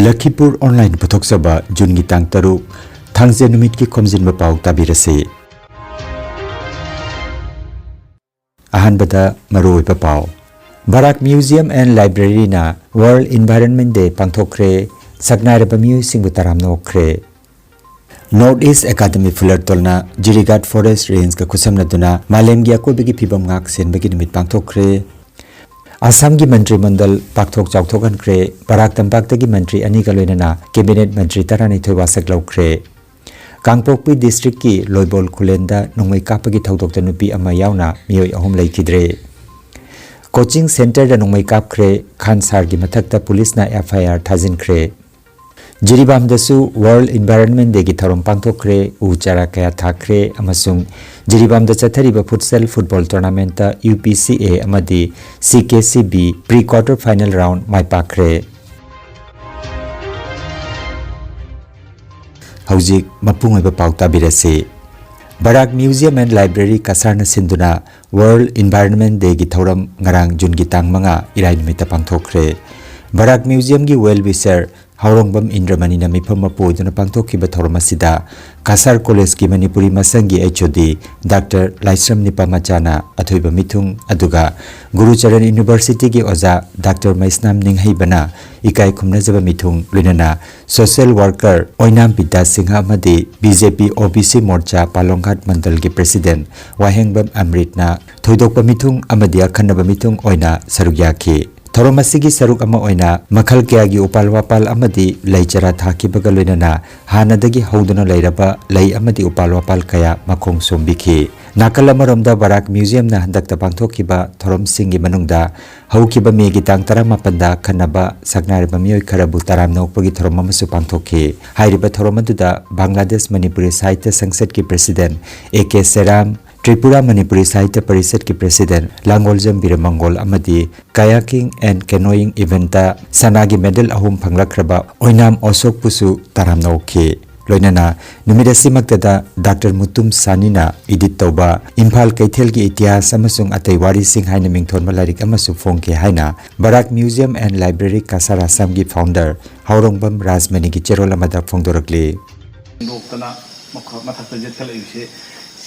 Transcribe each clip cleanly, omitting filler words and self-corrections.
Lakhipur Online Putoksaba Jungi Tang Taruk Thangze Numit Ki Khomjinba Pao Tabirase Ahanbada Maroi Pao Barak Museum and Library na World Environment Day Pangthokre Saknairaba Mu Singbutaram Nokre Northeast Academy Fulartolna Jirigat Forest Range ka Kusamna Duna Malemgi Akobigi Pibam Ngak Senbagi Numit Pangthokre Assam की मंत्रिमंडल पाकथोक चाउथोगन क्रे Barack तंपाक की मंत्री अनि गलोइना cabinet मंत्री तरानिथोय वासक लौख्रे Kangpokpi district की लोइबोल खुलेंदा नोंमै कापगी थौदोक नुपी अमा यावना मियोय अहुम लैखिद्रे coaching centre दा नोंमै कापख्रे खानसार की मथकता पुलिस ना एफआईआर थाजिनख्रे जिरिबाम दसु वर्ल्ड एनवायरनमेंट डे की थरोम पांथोख्रे उचारा कया थाख्रे अमसुंग जिरिबाम द चथरिबा फुटसल फुटबॉल टूर्नामेंट ता यूपीसीए अमदी CKCB pre quarter final round माय पाख्रे हौजिक मपुंगैबा पाउता बिरसे बराक म्यूजियम एंड लाइब्रेरी कसरना सिंधुना वर्ल्ड एनवायरनमेंट डे की थौरम ngarang jun की tang manga irai numita pangthokre Barak museum की वेल विशर हाउरोंगबम इंद्रमणि ना मिफम पोइदुना पांथोखिबा थौरम असिदा कासार कॉलेज की मणिपुरी मसंगी एचओडी डॉक्टर लाइसरम निपामचाना अथोइबा मिथुंग अदुगा गुरुचरण यूनिवर्सिटी की ओजा डॉक्टर मैस्नाम निंगहैबना इकाई खुमनजबा मिथुंग लुनना सोशल वर्कर ओइनाम पिता सिंह अमदी बीजेपी ओबीसी मोर्चा पालोंघाट मंडल के प्रेसिडेंट वाहेंगबम अमृतना थोइदोकपा मिथुंग अमदी अखन्नबा मिथुंग ओइना सरुक याखि थौरम असिगी सरुक अमा ओइना मखल कयागी उपाल वापाल अमदी लैचरा थाखिबगा लोइनना हानदगी हौदुना लैरबा लै अमदी उपाल वापाल कया मखोंग सोमबिखि नाकल अमरोमदा बराक म्यूजियम ना हंदकता पांथोखिबा थौरम सिंगी मनुंगदा हौखिबा मेगी तांग 19 दा खन्नबा सकनारिबा मियोय खरबु तराम नौपगी थौरम अमसु पांथोखि हाइरिबा थौरम अदुदा बांग्लादेश मणिपुरी साहित्य संसद की प्रेसिडेंट एके सेराम त्रिपुरा मणिपुरी साहित्य परिषद की प्रेसिडेंट लांगोलजम बिरमंगोल अमदी कायाकिंग एंड कैनोइंग इवेंटा सनागी मेडल अहुम फंगलख्रबा ओइनाम अशोक पुसु तराम नौखि लोइनना नुमिदसिमक्तदा डॉक्टर मुतुम सानीना एडिट तौबा इम्फाल कैथेल की इतिहास अमसुंग अतै वारी सिंह हाइना मिंगथोन लाइरिक अमसु फोंके हाइना Barak museum and library Cachar Assam की फाउंडर हाउरोंगबम राजमणि की चेरोल अमदा फोंदोरकले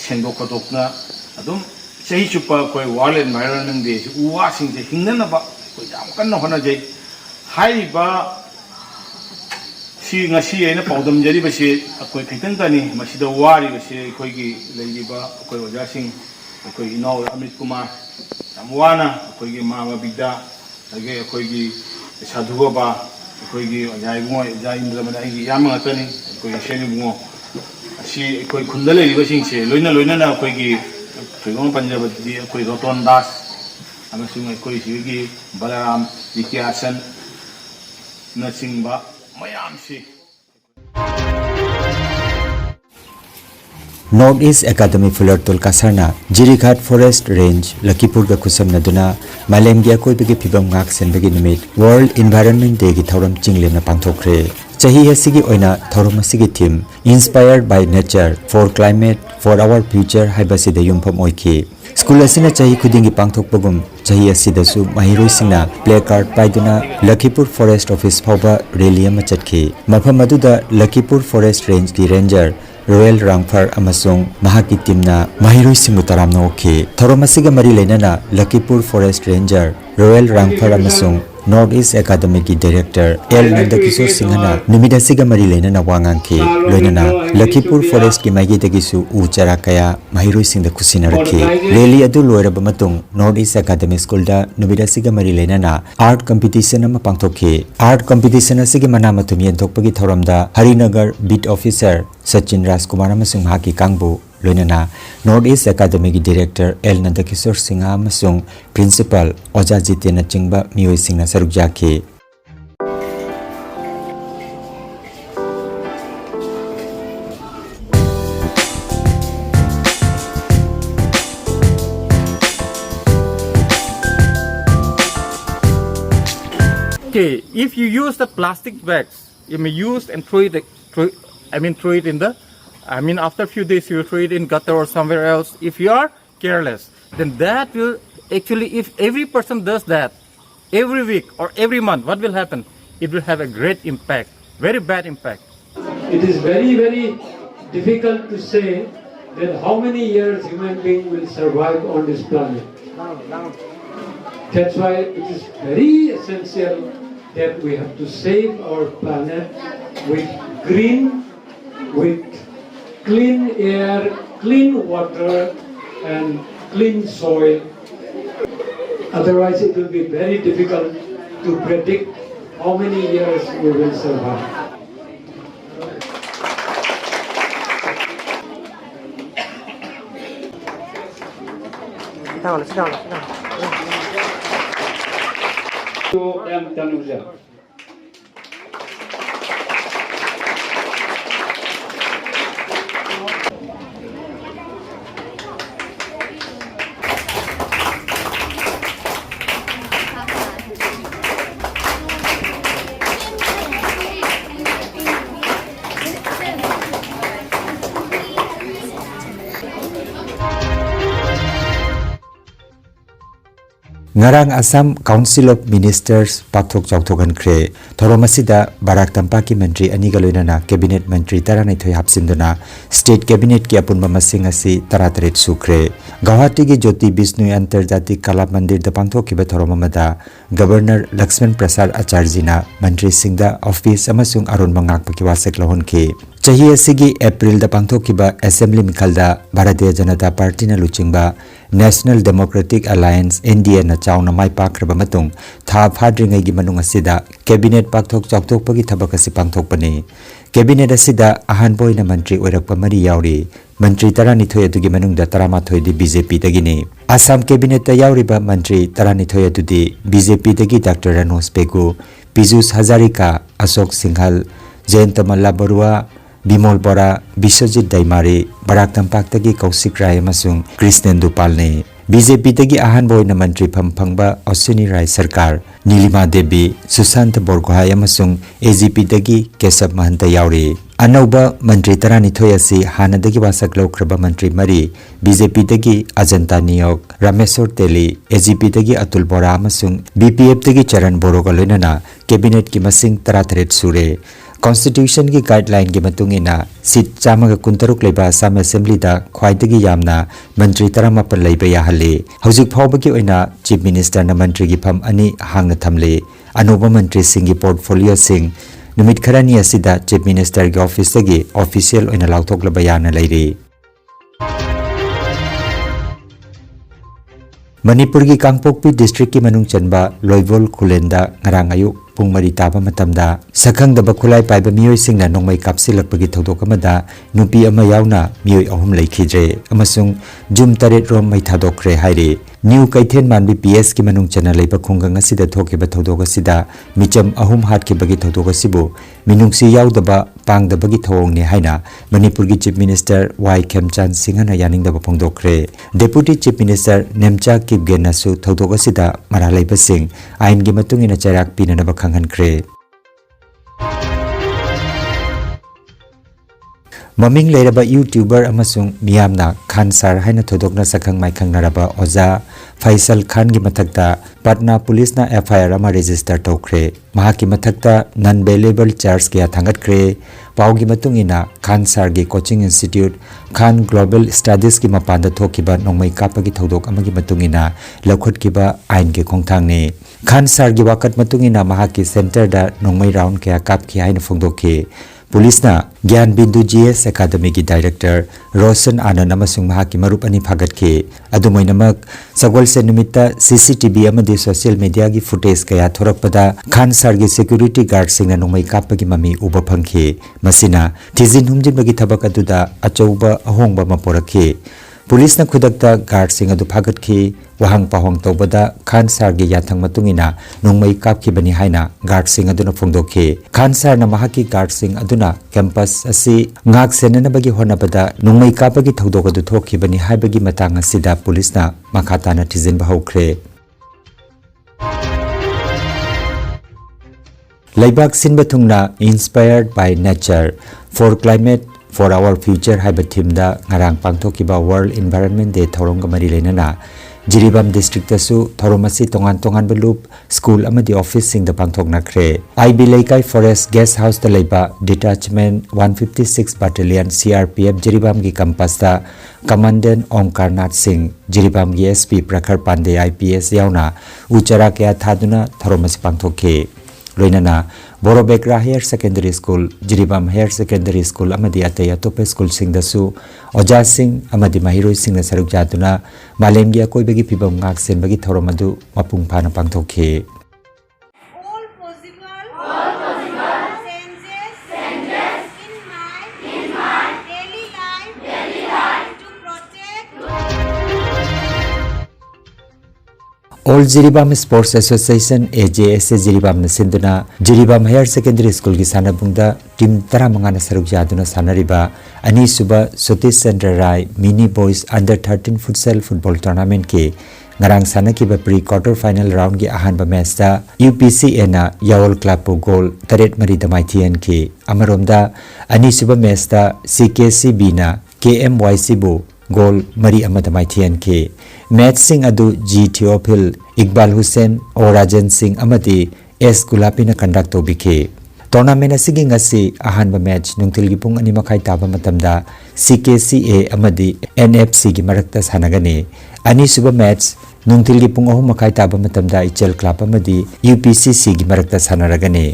सेंदोखदोकना अदुम चही चुप्पा कोई वर्ल्ड एनवायरनमेंट डे उवा सिंजे हिंगनबा कोई याम कन्न होनाजे हाइबा सी ngasi aina paudam jari basi akoi khitang tani masida wari basi akoi gi leiba akoi oja sing akoi inau amit kumar amwana akoi gi mama bigda age akoi gi sadhuga ba akoi gi oja bungo oja indra mana gi yam ngatani akoi sheni bungo si koi khundale riba sing se loina na koi gi thigong punjab di koi roton das amasung koi si gi balaram dikyasan na singba mayam si Northeast Academy Fulartol Kasarna Jirighat Forest Range Lakhipur ga kusam naduna Malemgi akoibagi phibam ngak senbagi numit World Environment Day gi thauram chinglena pangthokre chahi asigi oina thauram asigi theme Inspired by Nature for Climate for Our Future haibasi da yumpham oiki School asina chahi khudingi pangthokpagum chahi asidasu mahiroi singna placard paiduna Lakhipur Forest Office phauba rally ama chatki mafam aduda Lakhipur Forest Range ki ranger Royal Rangfar amasung mahaki timna mahiroi singu taram nokhi thorom asiga mari leinana Lakhipur Forest Ranger Royal Rangfar amasung Northeast Academy की director L Nandkishore सिंहना नुमिदासिगा मरी लेना वांगांखि लोइनना Lakhipur forest की माइगी दगिसु उचारा कया माहिरोई Singh the खुसिना रखि rally अदु लोइरब मतुंग north East academy school दा नुमिदासिगा मरी लेना आर्ट कंपटीशन अमा पांगथोखि आर्ट कंपटीशन असिगी मना मतुम येंथोकपगी थौरमदा हरिनगर बीट ऑफिसर सचिन राजकुमार अमसुंग हाकी कांगबु लोइनना नॉर्थ ईस्ट एकेडमी की डायरेक्टर एल नंदकिशोर सिंह अमसुंग प्रिंसिपल ओजा जितेन चिंगबा मियोय सिंहना सरुक जाखि Okay, if you use the plastic bags, you may use and throw it in the, after a few days you throw it in gutter or somewhere else. If you are careless, then that will actually, if every person does that every week or every month, what will happen? it will have a great impact, very bad impact. It is very, very difficult to say that how many years human being will survive on this planet. That's why it is very essential that we have to save our planet with clean air, clean water, and clean soil. Otherwise, it will be very difficult to predict how many years we will survive. Sit down. Ngarang Assam Council of Ministers Pathok Chautokan Kre Thoromasida Barak Tampak ki Mantri Aniga loinana Cabinet Mantri Taranai Thoi hapsinduna State Cabinet ki apunba masing asi taratret sukre Guwahati ki Jyoti Bisnu Antarjatik Kala Mandir da pangthokiba thoromamada Governor Lakshman Prasad Acharjina Mantri Singda Office amasung Arun Mangak ki wasek lohon ke Chahi asigi April da pangthokiba Assembly Mikhalda Bharatiya Janata Party na luchingba National Democratic Alliance NDA na chauna mai pakraba matung tha phadringai gi manung asida Cabinet pakthok chautok pagi thabak asi pangthok pane Cabinet asida ahan boina mantri oirakpa mari yauri Mantri Taranithoi adugi manungda Taramathoi di BJP dagini Assam Cabinet ta yauriba Mantri Taranithoi adudi BJP dagi Dr. Ranos Pegu Pijus Hazarika Ashok Singhal Jayanta Malla Barua Bimol Bora Biswajit Daimari Barak Tampak tagi Kausik Rai amasung Krishnendu Palne BJP tagi ahan boina mantri phangba Ashwini Rai Sarkar Nilima Devi Susant Borgohai amasung AGP tagi Kesab Mahanta yauri Anauba Mantri Taranithoi asi hanadagi wasak laukraba mantri mari BJP tagi Ajanta Niyok Rameswar Teli AGP tagi Atul Bora amasung BPF tagi Charan Boroga loinana Cabinet ki masing taratret sure Constitution ki guideline ki matungina seat chamaga kuntaruk leiba Assam Assembly da khwaidagi yamna Mantri Taramapal leiba yahale hojik phawba ki oina Chief Minister na Mantri ki pham ani hangna thamle anuba Mantri singi portfolio sing numit kharani asida Chief Minister ki office tagi official oina lautok laba yana leire Manipur ki Kangpokpi district ki manung chanba Loivol Khulenda ngarang ayuk pung mari taba matamda sakhang daba khulai paiba miyoi singna nongmai kapsilakpagi thodok amada nupi ama yauna miyoi ahum leikhidre amasung jum taret rom mai thadokre haire New Kaithen Manbi PS ki manung chana leiba khungang asida thokiba thodok asida micham ahum hat ki bagi thodok asibu minungsi yaudaba pangdabagi thawong ne haina Manipur ki Chief Minister Y Khemchan Singhana yaningdaba phongdokre Deputy Chief Minister Nemcha Kipgenasu thodok asida mara leiba sing ain gi matungina chairak pinanaba khanghan kre Maming leiraba YouTuber amasung miyamna Khansar haina thodokna sakhang mai khangnaraba Oza Faisal Khan gi mathakta Patna Police na FIR ama register tokre mahaki mathakta non bailable charge kya thangat kre paugi matungina Khansar gi coaching institute Khan Global Studies ki mapanda thokiba nongmai kapagi thodok amagi matungina lakhot kiba ain ge khongthang ne Khansar gi wakat matungina mahaki center da nongmai round kya kap ki haina phongdokhe Police na Gyan Bindu GS Academy ki Director Roshan Anand amasung mahaki marup ani phagat ke adumoinamak sagwal se numita CCTV amadi social media gi footage kaya thorakpada Khansar gi security guard singna nongmai kapagi mami uba phangkhe masina thizin humjin bagi thabak aduda achouba ahongba maporakhe Police na khudakta guard sing adu phagat khi wahang pahong tobada Khansar gi yathang matungina nongmai kapki bani haina guard sing aduna phongdokhe Khansar na mahaki guard sing aduna campus asi ngak senana bagi honabada nongmai kapagi thodok adu thokhi bani haibagi matang asida police na makhata na thizin bahokre Laibak sinba thungna inspired by nature for climate For our future haiba theme da ngarang pangthokiba World Environment Day thorong ga mari leinana Jiribam district tasu thoromasi tongan tongan belup school amadi office sing da pangthok nakre IB Laikai Forest Guest House da leiba detachment 156 battalion CRPF Jiribam gi campus da Commandant Omkarnath Singh Jiribam gi SP Prakhar Pandey IPS yauna uchara kya thaduna thoromasi pangthok ke Loinana Borobekra Higher Secondary School, Jiribam Higher Secondary School, Amadi Ataya Tope School Sing Dasu, Oja Singh, Amadi Mahiro Singh Saruk Jatuna, Malemgia Koi Begi Pibam Ngak Sen Bagi Thoromadu, Mapung Pana Pangtoke. All possible changes in my daily life to protect All Jiribam Sports Association AJS Jiribam Nasinduna Jiribam Higher Secondary School ki sanabungda team tara mangana saruk jaduna sanariba ani suba Satish Chandra Rai Mini Boys Under 13 Futsal Football Tournament ke ngarang sana ki ba pre-quarter final round ki ahanba match da UPCA na Yawol Club po goal taret mari damai thian ke amaromda ani suba match da CKCB na KMYC bo goal mari amadamai thian ke match sing adu G Theophil Iqbal Hussain Orajan Singh amati S Gulapi na conduct obike tournament asigi ngasi ahanba match nungtil gi pung ani makai taba matamda CKCA amadi NFC gi marakta sanagani ani suba match nungtil gi pung ahum makai taba matamda Ichel Club amadi UPCC gi marakta sanaragani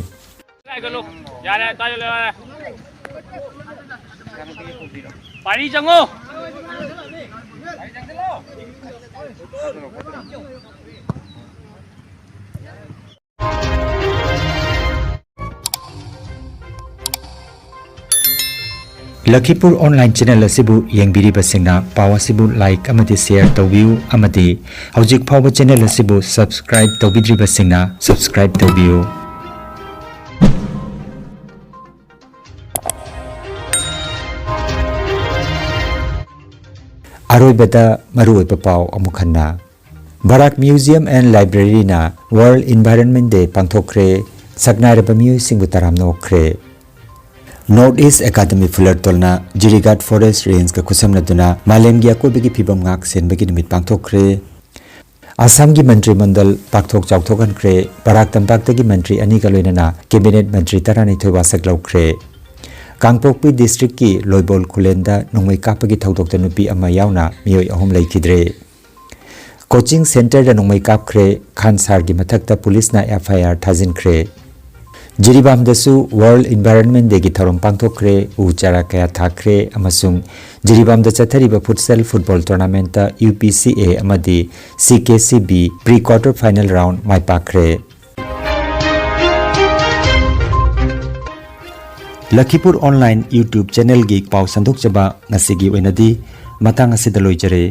Pari jango Lakhipur online channel asibu yengbiri basingna pawasibu like amati share tawbiu amati hojik phawa channel asibu subscribe tawbidri basingna subscribe tawbiu Aroi beta maru pao amukhanna Barak Museum and Library na World Environment Day pangthokre saknare pamiu singbu taram nokre Northeast Academy Fulertolna Jirigat Forest Range ka kusamna duna malem gi akobegi phibam ngak sen begi nimit pangthokre Assam gi Mantri Mandal pakthok chawthokan kre Barak Tampak tagi Mantri ani ka loinana Cabinet Mantri tarani thoiba saklaukre Kangpokpi District ki Loibol Khulenda nongmai kapagi thaudok nupi ama yauna miyoi ahum laikidre Coaching Center da nongmai kapkre Khansar gi mathakta police na FIR thajin kre Jiribam dasu World Environment Day gi tharom pangthokre uchara kaya thakre amasung Jiribam da chathariba futsal football tournament ta UPCA amadi CKCB pre-quarter final round mai pakre Lakhipur Online YouTube channel gi pau sandok chaba ngasigi oinadi matang asidaloi jare